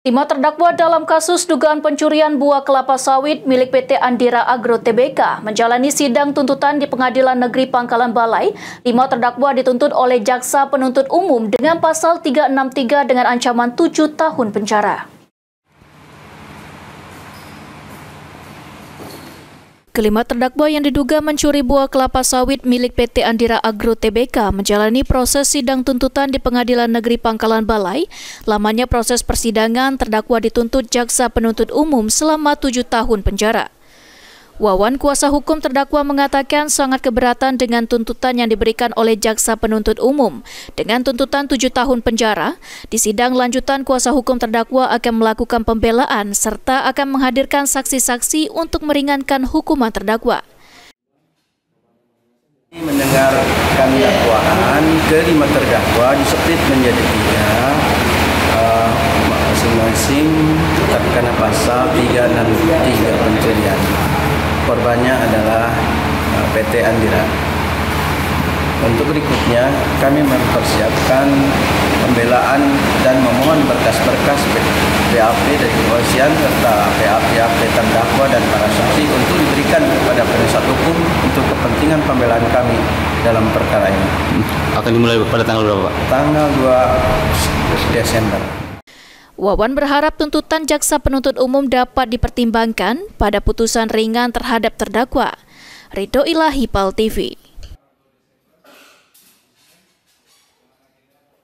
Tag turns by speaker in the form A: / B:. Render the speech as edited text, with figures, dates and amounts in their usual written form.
A: 5 terdakwa dalam kasus dugaan pencurian buah kelapa sawit milik PT Andira Agro Tbk menjalani sidang tuntutan di Pengadilan Negeri Pangkalan Balai. 5 terdakwa dituntut oleh Jaksa Penuntut Umum dengan pasal 363 dengan ancaman 7 tahun penjara. Kelima terdakwa yang diduga mencuri buah kelapa sawit milik PT Andira Agro Tbk menjalani proses sidang tuntutan di Pengadilan Negeri Pangkalan Balai. Lamanya proses persidangan, terdakwa dituntut Jaksa Penuntut Umum selama 7 tahun penjara. Wawan, kuasa hukum terdakwa, mengatakan sangat keberatan dengan tuntutan yang diberikan oleh Jaksa Penuntut Umum. Dengan tuntutan 7 tahun penjara, di sidang lanjutan kuasa hukum terdakwa akan melakukan pembelaan serta akan menghadirkan saksi-saksi untuk meringankan hukuman terdakwa.
B: Mendengarkan dakwaan, kelima terdakwa diseplit menjadi 3, masing-masing terkena pasal 363 pencurian. Korbannya adalah PT Andira. Untuk berikutnya, kami mempersiapkan pembelaan dan memohon berkas-berkas BAP dari kepolisian serta BAP terdakwa dan para saksi untuk diberikan kepada penasihat hukum untuk kepentingan pembelaan kami dalam perkara ini.
C: Akan dimulai pada tanggal berapa, Pak?
B: Tanggal 2 Desember.
A: Wawan berharap tuntutan Jaksa Penuntut Umum dapat dipertimbangkan pada putusan ringan terhadap terdakwa. Ridho Ilahi, PAL TV.